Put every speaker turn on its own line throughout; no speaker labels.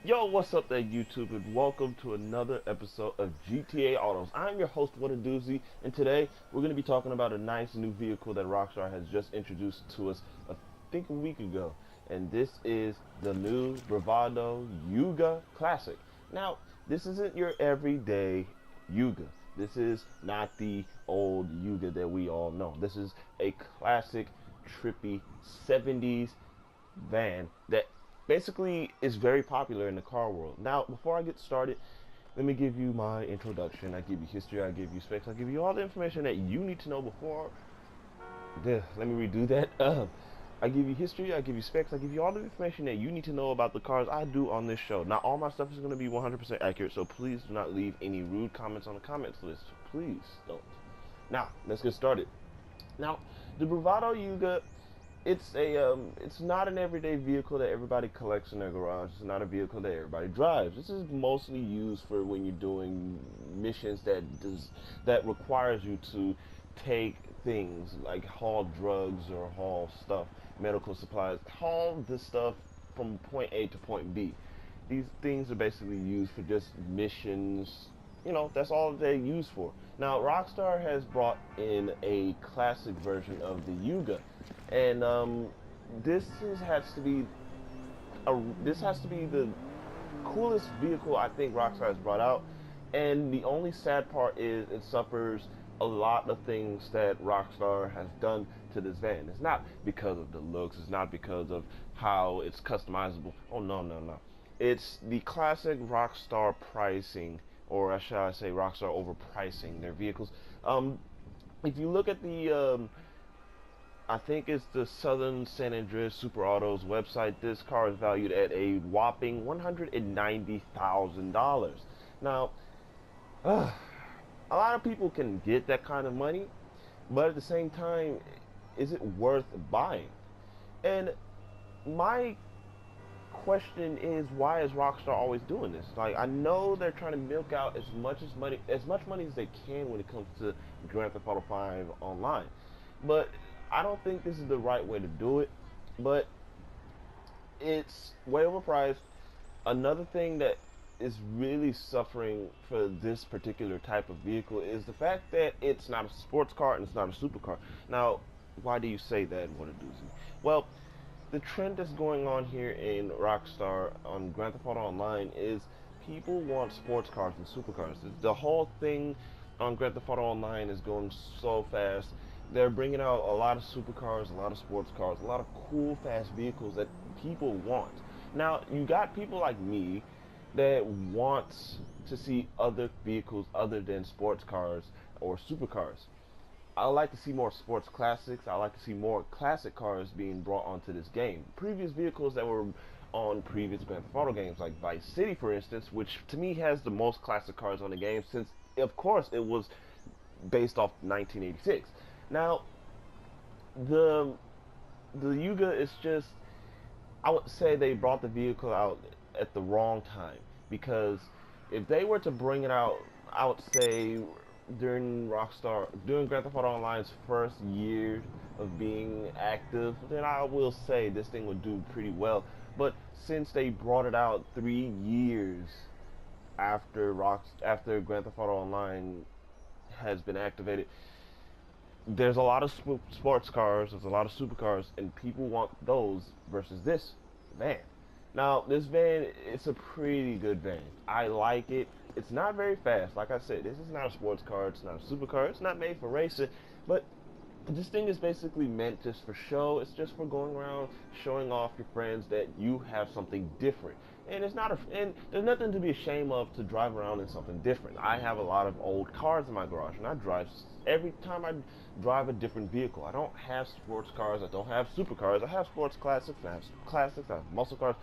Yo, what's up there, YouTube, and welcome to another episode of GTA Autos. I'm your host, What a Doozy, and today we're going to be talking about a nice new vehicle that Rockstar has just introduced to us, I think a week ago, and this is the new Bravado Youga Classic. Now, this isn't your everyday Youga. This is not the old Youga that we all know. This is a classic, trippy 70s van that basically is very popular in the car world. Now, before I get started, let me give you my introduction. I give you history, I give you specs, I give you all the information that you need to know before. Let me redo that. I give you history, I give you specs, I give you all the information that you need to know about the cars I do on this show. Now, all my stuff is going to be 100% accurate, so please do not leave any rude comments on the comments list. Please don't. Now, let's get started. Now, the Bravado Youga, it's not an everyday vehicle that everybody collects in their garage. It's not a vehicle that everybody drives. This is mostly used for when you're doing missions that requires you to take things like haul drugs or haul stuff, medical supplies, haul this stuff from point A to point B. These things are basically used for just missions. You know, that's all they're used for. Now, Rockstar has brought in a classic version of the Youga, and this has to be the coolest vehicle I think Rockstar has brought out. And the only sad part is it suffers a lot of things that Rockstar has done to this van. It's not because of the looks. It's not because of how it's customizable. Oh no, no, no! It's the classic Rockstar pricing, or shall I say Rockstar overpricing their vehicles. If you look at the I think it's the Southern San Andreas Super Autos website, this car is valued at a whopping $190,000. Now, a lot of people can get that kind of money, but at the same time, is it worth buying? And my question is, why is Rockstar always doing this? Like, I know they're trying to milk out as much money as they can when it comes to Grand Theft Auto 5 online, but I don't think this is the right way to do it. But it's way overpriced. Another thing that is really suffering for this particular type of vehicle is the fact that it's not a sports car and it's not a supercar. Now, why do you say that? What a doozy. Well, the trend that's going on here in Rockstar on Grand Theft Auto Online is people want sports cars and supercars. The whole thing on Grand Theft Auto Online is going so fast. They're bringing out a lot of supercars, a lot of sports cars, a lot of cool, fast vehicles that people want. Now, you got people like me that want to see other vehicles other than sports cars or supercars. I like to see more sports classics. I like to see more classic cars being brought onto this game. Previous vehicles that were on previous Grand Theft Auto games, like Vice City, for instance, which to me has the most classic cars on the game, since, of course, it was based off 1986. Now, the Youga is just, I would say they brought the vehicle out at the wrong time, because if they were to bring it out, I would say during Grand Theft Auto Online's first year of being active, then I will say this thing would do pretty well. But since they brought it out 3 years after Grand Theft Auto Online has been activated, there's a lot of sports cars, there's a lot of supercars, and people want those versus this van. Now, this van, it's a pretty good van. I like it. It's not very fast. Like I said, this is not a sports car, it's not a supercar, it's not made for racing, but this thing is basically meant just for show. It's just for going around showing off your friends that you have something different. And and there's nothing to be ashamed of to drive around in something different. I have a lot of old cars in my garage, and every time I drive a different vehicle. I don't have sports cars, I don't have supercars, I have sports classics, I have muscle cars.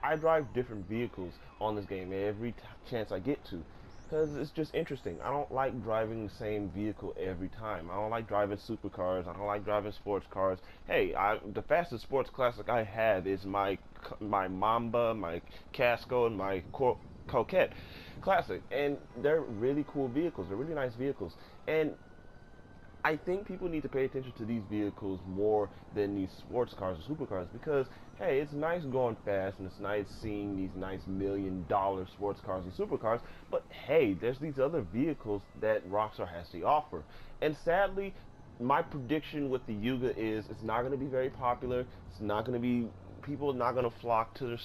I drive different vehicles on this game every chance I get to, because it's just interesting. I don't like driving the same vehicle every time. I don't like driving supercars. I don't like driving sports cars. Hey, the fastest sports classic I have is my Mamba, my Casco, and my Coquette Classic, and they're really cool vehicles. They're really nice vehicles, and I think people need to pay attention to these vehicles more than these sports cars or supercars because, hey, it's nice going fast and it's nice seeing these nice $1 million sports cars and supercars, but hey, there's these other vehicles that Rockstar has to offer. And sadly, my prediction with the Youga is it's not going to be very popular. It's not going to be, people are not going to flock to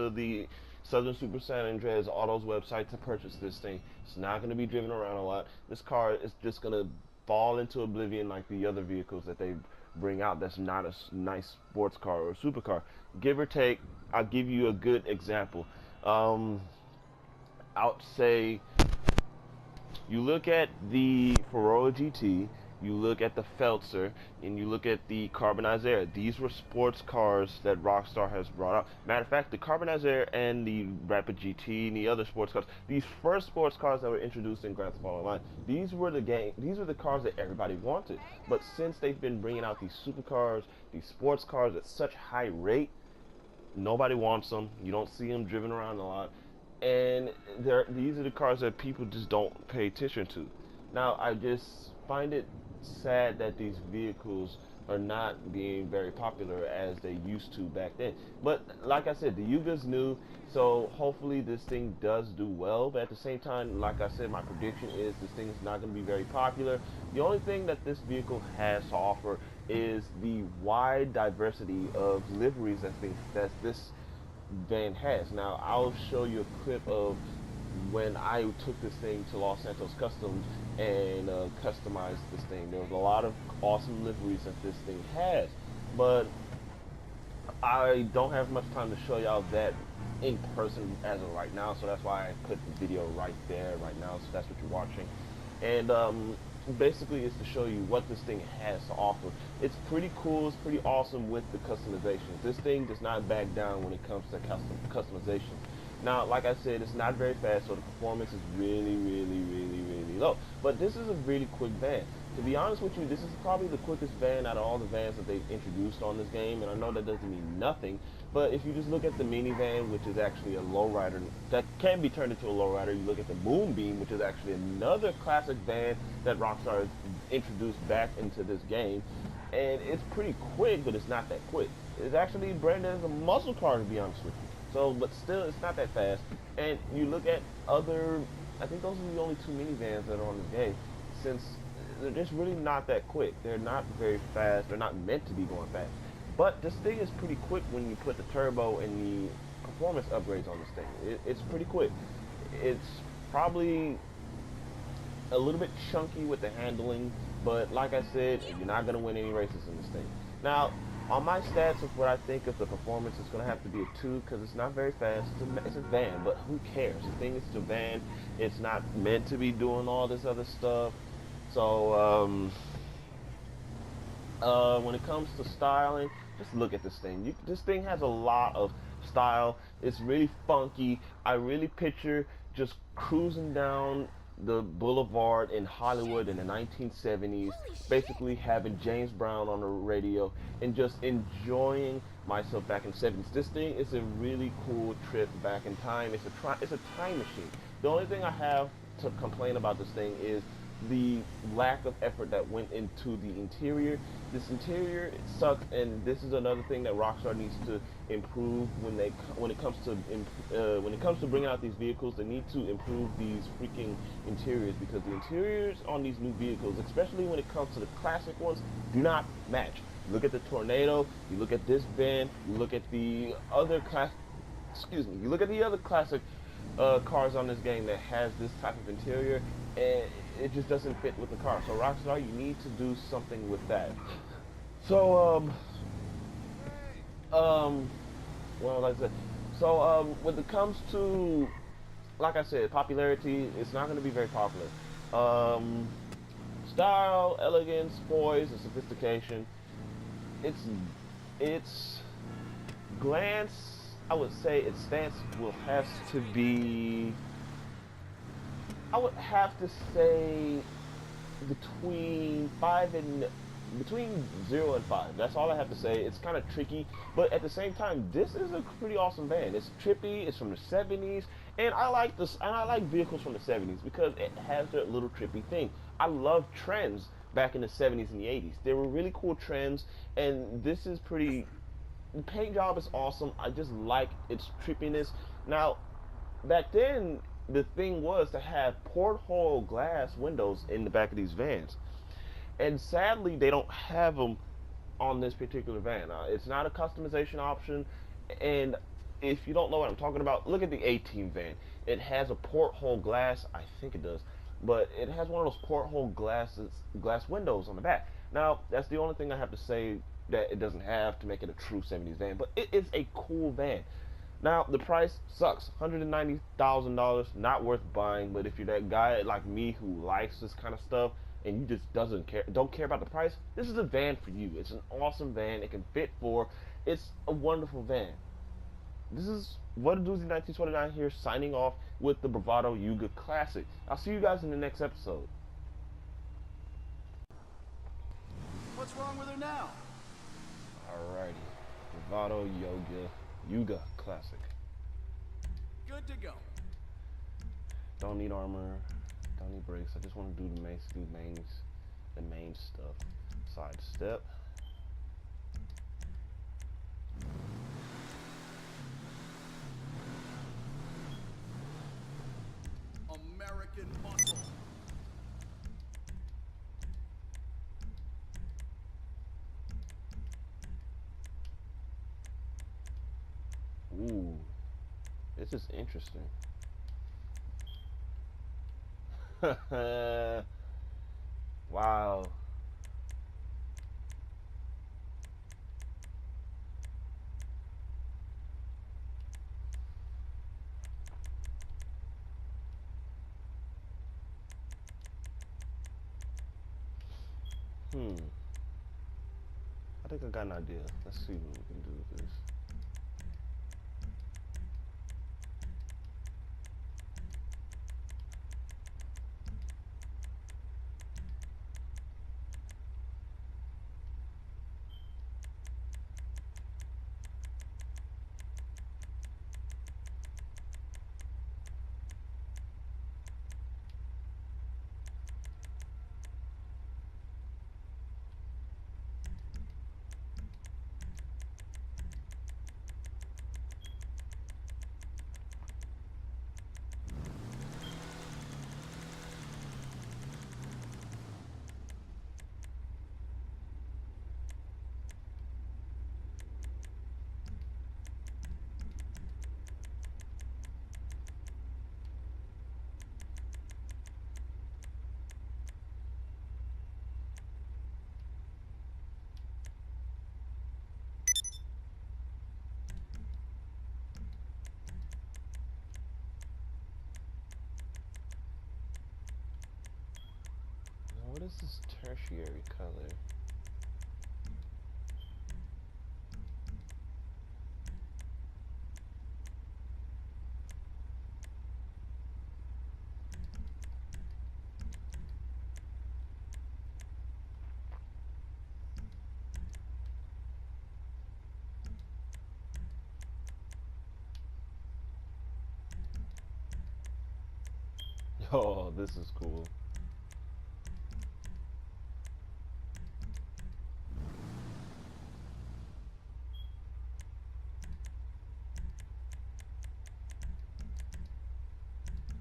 the Southern Super San Andreas, all those websites to purchase this thing. It's not going to be driven around a lot. This car is just going to fall into oblivion like the other vehicles that they bring out that's not a nice sports car or supercar. Give or take, I'll give you a good example. I'll say you look at the Ferrari GT, you look at the Feltzer, and you look at the Carbonized Air. These were sports cars that Rockstar has brought out. Matter of fact, the Carbonized Air and the Rapid GT and the other sports cars, these first sports cars that were introduced in Grand Theft Auto Online, these were the cars that everybody wanted. But since they've been bringing out these supercars, these sports cars at such high rate, nobody wants them. You don't see them driven around a lot. And these are the cars that people just don't pay attention to. Now, I just find it sad that these vehicles are not being very popular as they used to back then. But like I said, the Yuga's new, so hopefully this thing does do well. But at the same time, like I said, my prediction is this thing is not going to be very popular. The only thing that this vehicle has to offer is the wide diversity of liveries that this van has. Now, I'll show you a clip of when I took this thing to Los Santos Customs and customized this thing. There was a lot of awesome liveries that this thing has, but I don't have much time to show y'all that in person as of right now, so that's why I put the video right there right now, so that's what you're watching. And basically it's to show you what this thing has to offer. It's pretty cool, it's pretty awesome with the customizations. This thing does not back down when it comes to customization. Now, like I said, it's not very fast, so the performance is really low. But this is a really quick van. To be honest with you, this is probably the quickest van out of all the vans that they've introduced on this game, and I know that doesn't mean nothing, but if you just look at the minivan, which is actually a lowrider that can be turned into a lowrider, you look at the Moonbeam, which is actually another classic van that Rockstar has introduced back into this game, and it's pretty quick, but it's not that quick. It's actually branded as a muscle car, to be honest with you. So, but still, it's not that fast. And you look at other, I think those are the only two minivans that are on this game, since they're just really not that quick. They're not very fast. They're not meant to be going fast. But this thing is pretty quick when you put the turbo and the performance upgrades on this thing. It's pretty quick. It's probably a little bit chunky with the handling, but like I said, you're not going to win any races in this thing. Now, on my stats of what I think of the performance, it's going to have to be a 2 because it's not very fast. It's a van, but who cares? The thing is, it's a van. It's not meant to be doing all this other stuff. So, when it comes to styling, just look at this thing. This thing has a lot of style. It's really funky. I really picture just cruising down the boulevard in Hollywood in the 1970s, basically having James Brown on the radio and just enjoying myself back in the 70s. This thing is a really cool trip back in time. It's a time machine. The only thing I have to complain about this thing is the lack of effort that went into the interior. This interior sucks, and this is another thing that Rockstar needs to improve when it comes to bringing out these vehicles. They need to improve these freaking interiors, because the interiors on these new vehicles, especially when it comes to the classic ones, do not match. Look at the Tornado, you look at this van, you look at the other you look at the other classic cars on this game that has this type of interior, and it just doesn't fit with the car. So Rockstar, you need to do something with that. So well, like I said, so when it comes to, like I said, popularity, it's not going to be very popular. Style, elegance, poise, and sophistication, its glance, I would say its stance will have to be, I would have to say between 0 and 5. That's all I have to say. It's kind of tricky, but at the same time, this is a pretty awesome van. It's trippy. It's from the 70s, and I like vehicles from the 70s because it has that little trippy thing. I love trends back in the 70s and the 80s. They were really cool trends, and this is pretty. The paint job is awesome. I just like its trippiness. Now, back then, the thing was to have porthole glass windows in the back of these vans, and sadly, they don't have them on this particular van. It's not a customization option, and if you don't know what I'm talking about, look at the 18 van. It has a porthole glass, I think it does, but it has one of those porthole glass windows on the back. Now, that's the only thing I have to say that it doesn't have to make it a true 70s van, but it is a cool van. Now, the price sucks. $190,000, not worth buying, but if you're that guy like me who likes this kind of stuff and you just don't care about the price, this is a van for you. It's an awesome van. It can fit four. It's a wonderful van. This is What a Doozy 1929 here, signing off with the Bravado Youga Classic. I'll see you guys in the next episode.
What's wrong with her now?
Alrighty. Bravado Youga Classic.
Good to go.
Don't need armor. Don't need brakes. I just want to do the main stuff. Side step.
American muscle.
Ooh, this is interesting. Wow. I think I got an idea. Let's see what we can do with this. What is this tertiary color? Oh, this is cool.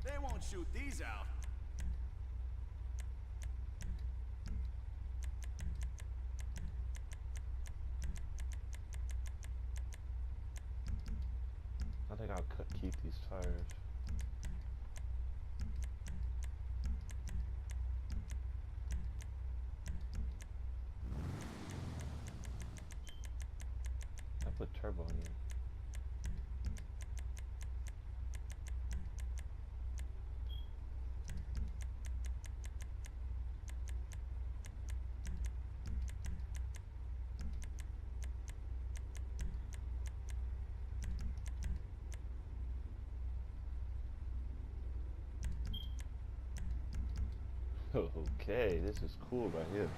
They won't shoot these out.
I think I'll keep these tires. I put turbo in here. Okay, this is cool right here.